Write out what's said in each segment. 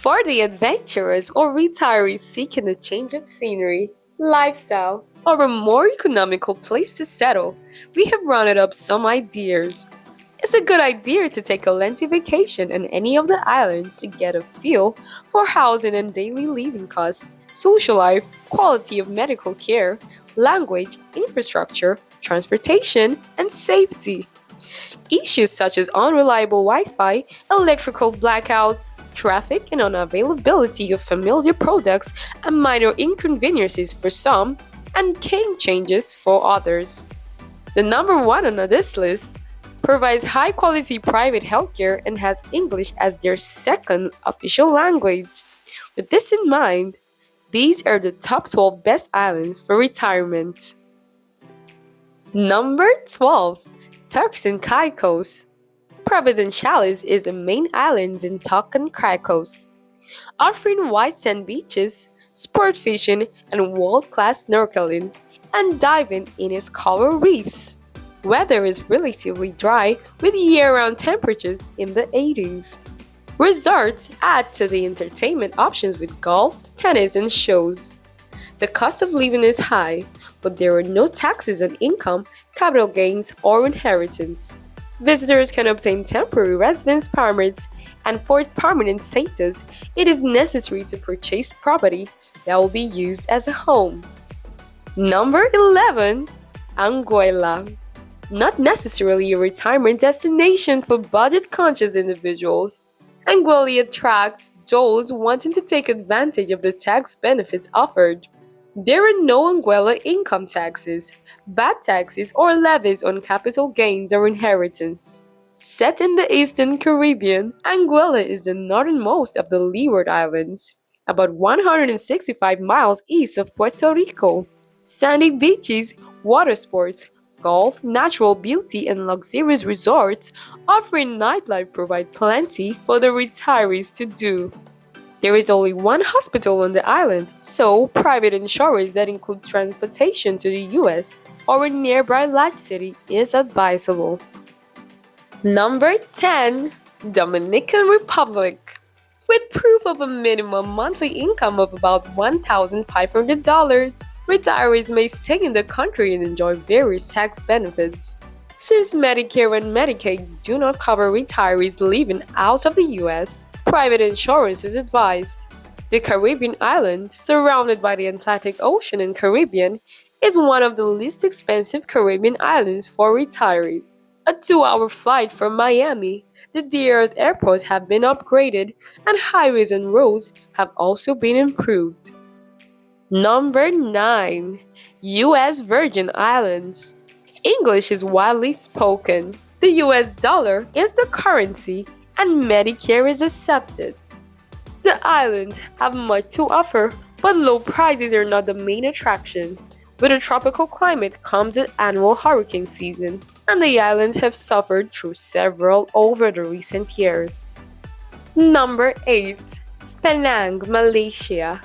For the adventurers or retirees seeking a change of scenery, lifestyle, or a more economical place to settle, we have rounded up some ideas. It's a good idea to take a lengthy vacation on any of the islands to get a feel for housing and daily living costs, social life, quality of medical care, language, infrastructure, transportation, and safety. Issues such as unreliable Wi Fi, electrical blackouts, traffic, and unavailability of familiar products are minor inconveniences for some and game changes for others. The number one on this list provides high quality private healthcare and has English as their second official language. With this in mind, these are the top 12 best islands for retirement. Number 12. Turks and Caicos. Providenciales is the main island in Turks and Caicos, offering white sand beaches, sport fishing, and world-class snorkeling and diving in its coral reefs. Weather is relatively dry with year-round temperatures in the 80s. Resorts add to the entertainment options with golf, tennis, and shows. The cost of living is high, but there are no taxes on income, capital gains, or inheritance. Visitors can obtain temporary residence permits, and for permanent status, it is necessary to purchase property that will be used as a home. Number 11. Anguilla. Not necessarily a retirement destination for budget-conscious individuals. Anguilla attracts those wanting to take advantage of the tax benefits offered. There are no Anguilla income taxes, VAT taxes, or levies on capital gains or inheritance. Set in the Eastern Caribbean, Anguilla is the northernmost of the Leeward Islands, about 165 miles east of Puerto Rico. Sandy beaches, water sports, golf, natural beauty, and luxurious resorts offering nightlife provide plenty for the retirees to do. There is only one hospital on the island, so private insurance that include transportation to the US or a nearby large city is advisable. Number 10. Dominican Republic. With proof of a minimum monthly income of about $1,500, retirees may stay in the country and enjoy various tax benefits. Since Medicare and Medicaid do not cover retirees living out of the US, private insurance is advised. The Caribbean island, surrounded by the Atlantic Ocean and Caribbean, is one of the least expensive Caribbean islands for retirees. A 2-hour flight from Miami, the DR's airports have been upgraded and highways and roads have also been improved. Number 9. U.S. Virgin Islands. English is widely spoken. The US dollar is the currency and Medicare is accepted. The islands have much to offer, but low prices are not the main attraction. With a tropical climate comes an annual hurricane season, and the islands have suffered through several over the recent years. Number 8. Penang, Malaysia.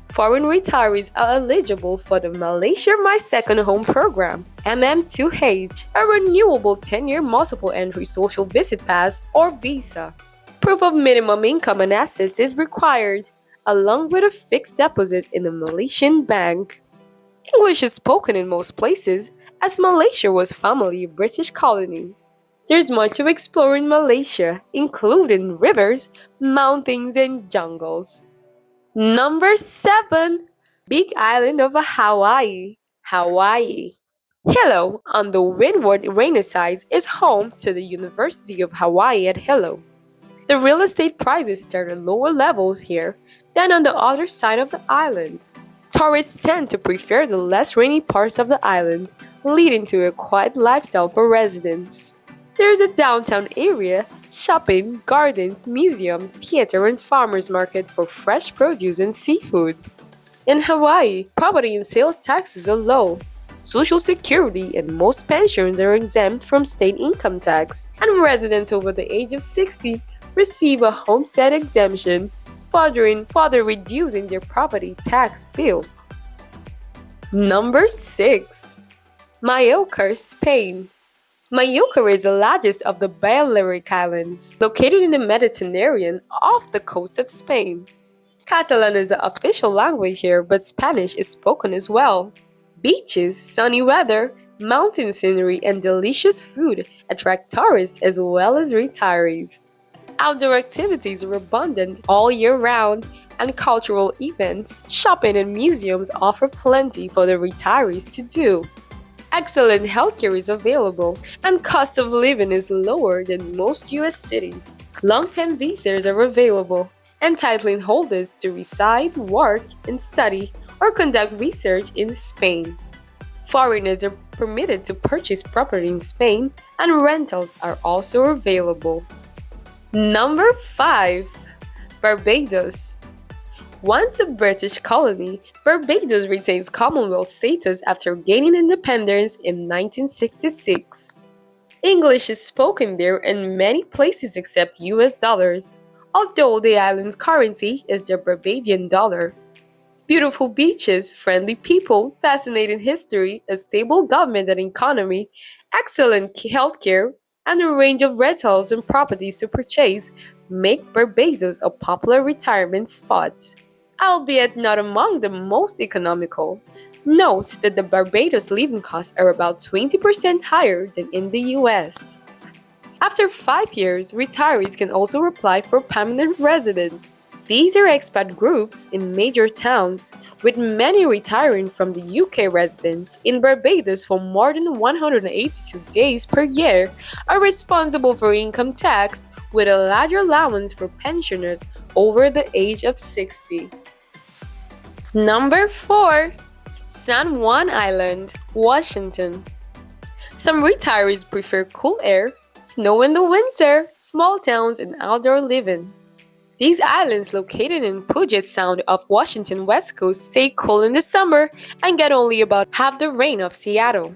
Foreign retirees are eligible for the Malaysia My Second Home program, MM2H, a renewable 10-year multiple entry social visit pass or visa. Proof of minimum income and assets is required, along with a fixed deposit in a Malaysian bank. English is spoken in most places, as Malaysia was formerly a British colony. There's much to explore in Malaysia, including rivers, mountains, and jungles. Number 7. Big Island of Hawaii. Hawaii. Hilo, on the windward Renaissance, is home to the University of Hawaii at Hilo. The real estate prices start at lower levels here than on the other side of the island. Tourists tend to prefer the less rainy parts of the island, leading to a quiet lifestyle for residents. There is a downtown area, shopping, gardens, museums, theater, and farmers market for fresh produce and seafood. In Hawaii, property and sales taxes are low. Social Security and most pensions are exempt from state income tax, and residents over the age of 60 receive a homestead exemption, further reducing their property tax bill. Number 6. Mallorca, Spain. Majorca is the largest of the Balearic Islands, located in the Mediterranean off the coast of Spain. Catalan is the official language here, but Spanish is spoken as well. Beaches, sunny weather, mountain scenery, and delicious food attract tourists as well as retirees. Outdoor activities are abundant all year round, and cultural events, shopping, and museums offer plenty for the retirees to do. Excellent healthcare is available, and cost of living is lower than most US cities. Long-term visas are available, entitling holders to reside, work, and study or conduct research in Spain. Foreigners are permitted to purchase property in Spain, and rentals are also available. Number 5. Barbados. Once a British colony, Barbados retains Commonwealth status after gaining independence in 1966. English is spoken there in many places except US dollars, although the island's currency is the Barbadian dollar. Beautiful beaches, friendly people, fascinating history, a stable government and economy, excellent healthcare, and a range of rentals and properties to purchase make Barbados a popular retirement spot, albeit not among the most economical. Note that the Barbados living costs are about 20% higher than in the US. After 5 years, retirees can also apply for permanent residence. These are expat groups in major towns, with many retiring from the UK residents in Barbados for more than 182 days per year are responsible for income tax, with a larger allowance for pensioners over the age of 60. Number 4. San Juan Island, Washington. Some retirees prefer cool air, snow in the winter, small towns, and outdoor living. These islands, located in Puget Sound off Washington West Coast, stay cool in the summer and get only about half the rain of Seattle.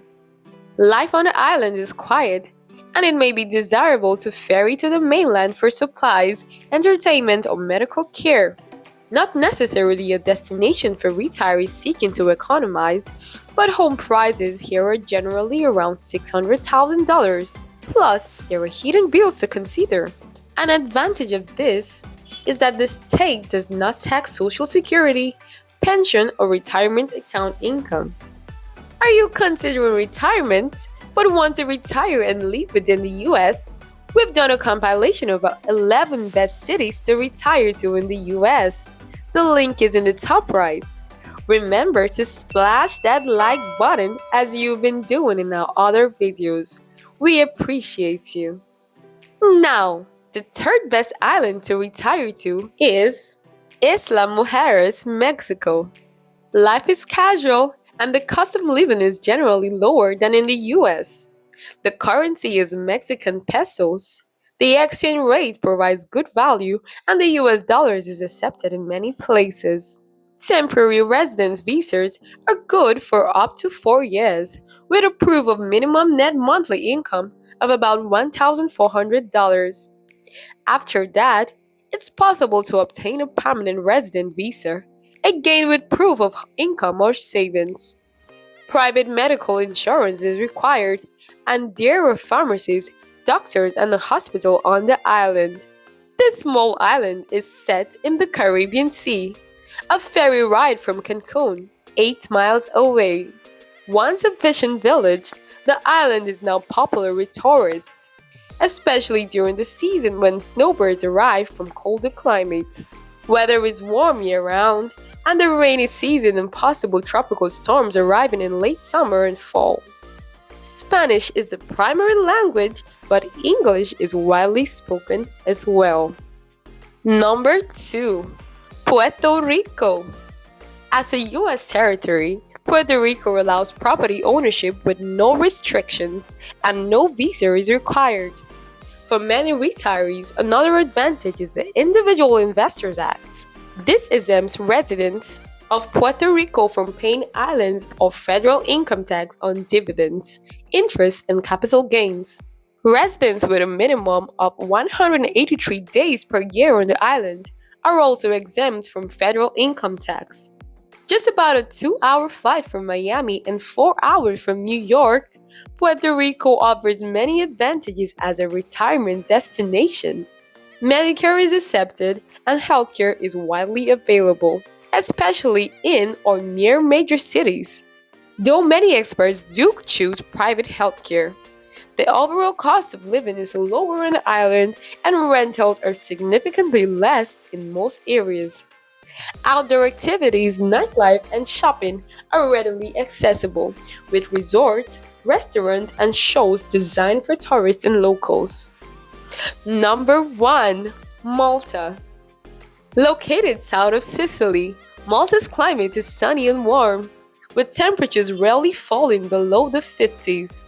Life on the island is quiet, and it may be desirable to ferry to the mainland for supplies, entertainment, or medical care. Not necessarily a destination for retirees seeking to economize, but home prices here are generally around $600,000. Plus, there are hidden bills to consider. An advantage of this is that the state does not tax Social Security, pension, or retirement account income. Are you considering retirement but want to retire and live within the US? We've done a compilation of 11 best cities to retire to in the US. The link is in the top right. Remember to splash that like button as you've been doing in our other videos. We appreciate you. Now, the third best island to retire to is Isla Mujeres, Mexico. Life is casual, and the cost of living is generally lower than in the US. The currency is Mexican pesos. The exchange rate provides good value, and the US dollars is accepted in many places. Temporary residence visas are good for up to 4 years, with a proof of minimum net monthly income of about $1,400. After that, it's possible to obtain a permanent resident visa, again with proof of income or savings. Private medical insurance is required, and there are pharmacies, doctors, and a hospital on the island. This small island is set in the Caribbean Sea. A ferry ride from Cancun, 8 miles away. Once a fishing village, the island is now popular with tourists, especially during the season when snowbirds arrive from colder climates. Weather is warm year-round, and the rainy season and possible tropical storms arriving in late summer and fall. Spanish is the primary language, but English is widely spoken as well. Number 2. Puerto Rico. As a U.S. territory, Puerto Rico allows property ownership with no restrictions, and no visa is required. For many retirees, another advantage is the Individual Investors Act. This exempts residents of Puerto Rico from paying islands or federal income tax on dividends, interest, and capital gains. Residents with a minimum of 183 days per year on the island are also exempt from federal income tax. Just about a 2-hour flight from Miami and 4 hours from New York, Puerto Rico offers many advantages as a retirement destination. Medicare is accepted and healthcare is widely available, especially in or near major cities. Though many experts do choose private healthcare, the overall cost of living is lower on the island and rentals are significantly less in most areas. Outdoor activities, nightlife, and shopping are readily accessible, with resorts, restaurants, and shows designed for tourists and locals. Number 1. Malta. Located south of Sicily, Malta's climate is sunny and warm, with temperatures rarely falling below the 50s.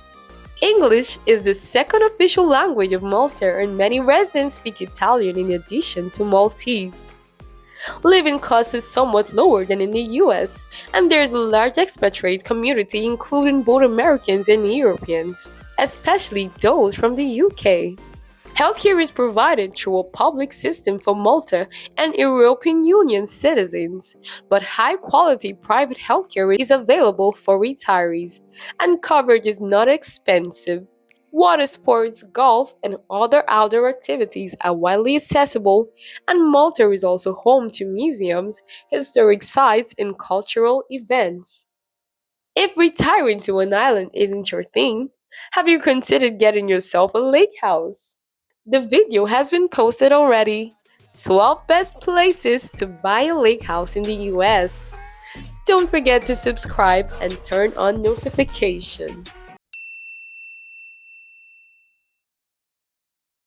English is the second official language of Malta, and many residents speak Italian in addition to Maltese. Living costs is somewhat lower than in the US, and there is a large expatriate community including both Americans and Europeans, especially those from the UK. Healthcare is provided through a public system for Malta and European Union citizens, but high-quality private healthcare is available for retirees, and coverage is not expensive. Water sports, golf, and other outdoor activities are widely accessible, and Malta is also home to museums, historic sites, and cultural events. If retiring to an island isn't your thing, have you considered getting yourself a lake house? The video has been posted already. 12 best places to buy a lake house in the US. Don't forget to subscribe and turn on notifications.